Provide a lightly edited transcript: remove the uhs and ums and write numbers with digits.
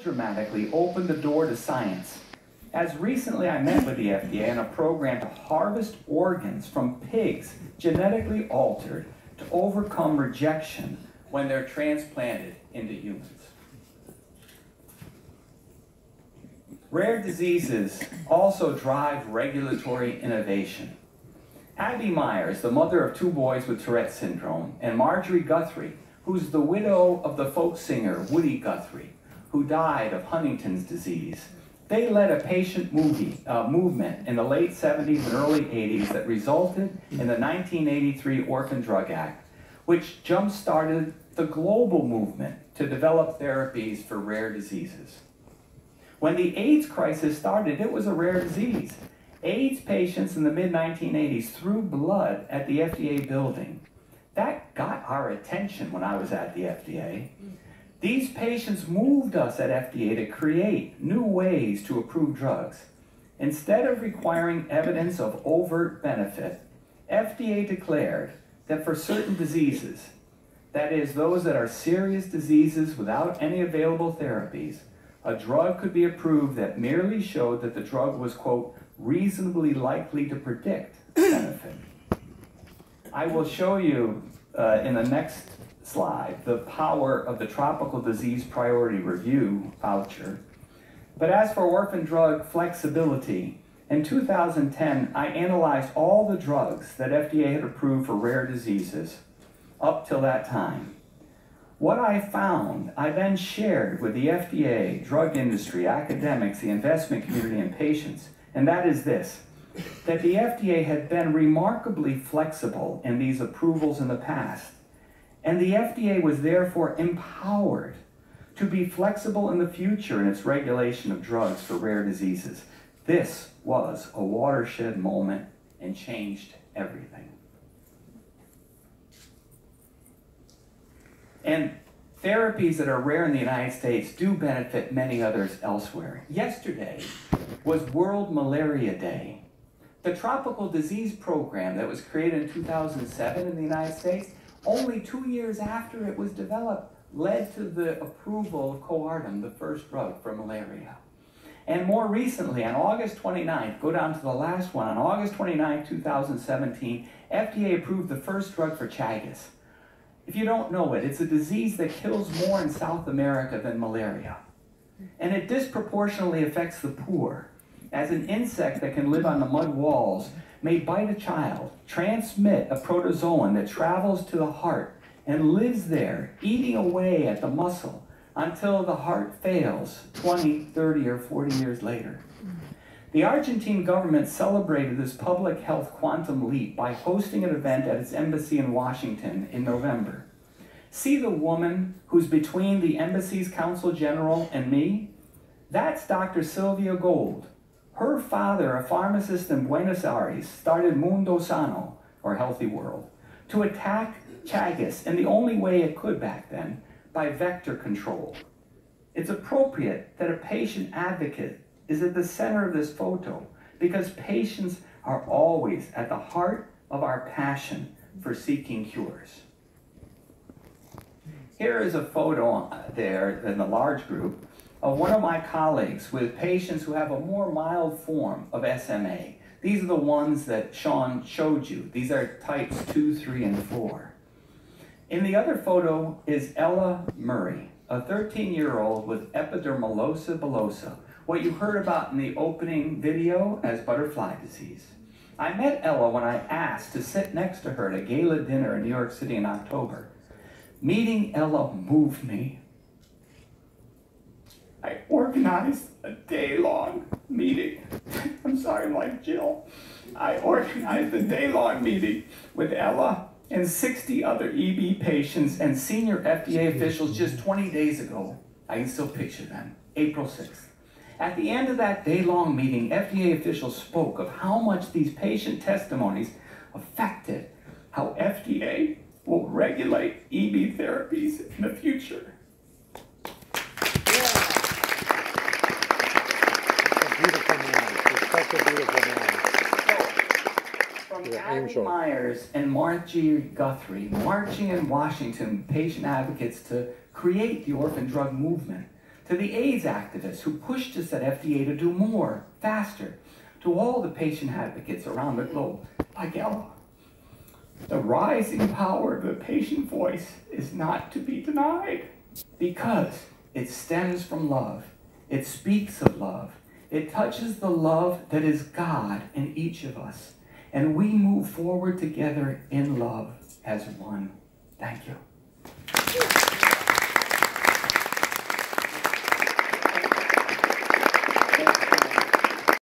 dramatically opened the door to science. As recently I met with the FDA on a program to harvest organs from pigs genetically altered to overcome rejection when they're transplanted into humans. Rare diseases also drive regulatory innovation. Abby Myers, the mother of 2 boys with Tourette syndrome, and Marjorie Guthrie, who's the widow of the folk singer Woody Guthrie, who died of Huntington's disease, they led a patient movement in the late 70s and early 80s that resulted in the 1983 Orphan Drug Act, which jump-started the global movement to develop therapies for rare diseases. When the AIDS crisis started, it was a rare disease. AIDS patients in the mid-1980s threw blood at the FDA building. That got our attention when I was at the FDA. These patients moved us at FDA to create new ways to approve drugs. Instead of requiring evidence of overt benefit, FDA declared that for certain diseases, that is, those that are serious diseases without any available therapies, a drug could be approved that merely showed that the drug was, quote, reasonably likely to predict benefit. I will show you in the next slide the power of the Tropical Disease Priority Review voucher. But as for orphan drug flexibility, in 2010, I analyzed all the drugs that FDA had approved for rare diseases up till that time. What I found, I then shared with the FDA, drug industry, academics, the investment community, and patients, and that is this, that the FDA had been remarkably flexible in these approvals in the past, and the FDA was therefore empowered to be flexible in the future in its regulation of drugs for rare diseases. This was a watershed moment and changed everything. And therapies that are rare in the United States do benefit many others elsewhere. Yesterday was World Malaria Day. The Tropical Disease Program that was created in 2007 in the United States, only 2 years after it was developed, led to the approval of Coartem, the first drug for malaria. And more recently, on August 29th, go down to the last one, on August 29th, 2017, FDA approved the first drug for Chagas. If you don't know it, it's a disease that kills more in South America than malaria. And it disproportionately affects the poor, as an insect that can live on the mud walls may bite a child, transmit a protozoan that travels to the heart and lives there, eating away at the muscle until the heart fails 20, 30, or 40 years later. The Argentine government celebrated this public health quantum leap by hosting an event at its embassy in Washington in November. See the woman who's between the embassy's consul general and me? That's Dr. Sylvia Gold. Her father, a pharmacist in Buenos Aires, started Mundo Sano, or Healthy World, to attack Chagas in the only way it could back then, by vector control. It's appropriate that a patient advocate is at the center of this photo because patients are always at the heart of our passion for seeking cures. Here is a photo there in the large group of one of my colleagues with patients who have a more mild form of SMA. These are the ones that Sean showed you. These are types 2, 3, and 4. In the other photo is Ella Murray, a 13-year-old with epidermolysis bullosa, what you heard about in the opening video as butterfly disease. I met Ella when I asked to sit next to her at a gala dinner in New York City in October. Meeting Ella moved me. I organized a day-long meeting. I'm sorry, I'm like Jill. I organized a day-long meeting with Ella and 60 other EB patients and senior FDA officials just 20 days ago. I can still picture them, April 6th. At the end of that day-long meeting, FDA officials spoke of how much these patient testimonies affected how FDA will regulate EB therapies in the future. From Abby Myers and Marjorie Guthrie, marching in Washington, patient advocates to create the orphan drug movement, to the AIDS activists who pushed us at FDA to do more, faster, to all the patient advocates around the globe, like Ella. The rising power of the patient voice is not to be denied because it stems from love. It speaks of love. It touches the love that is God in each of us. And we move forward together in love as one. Thank you.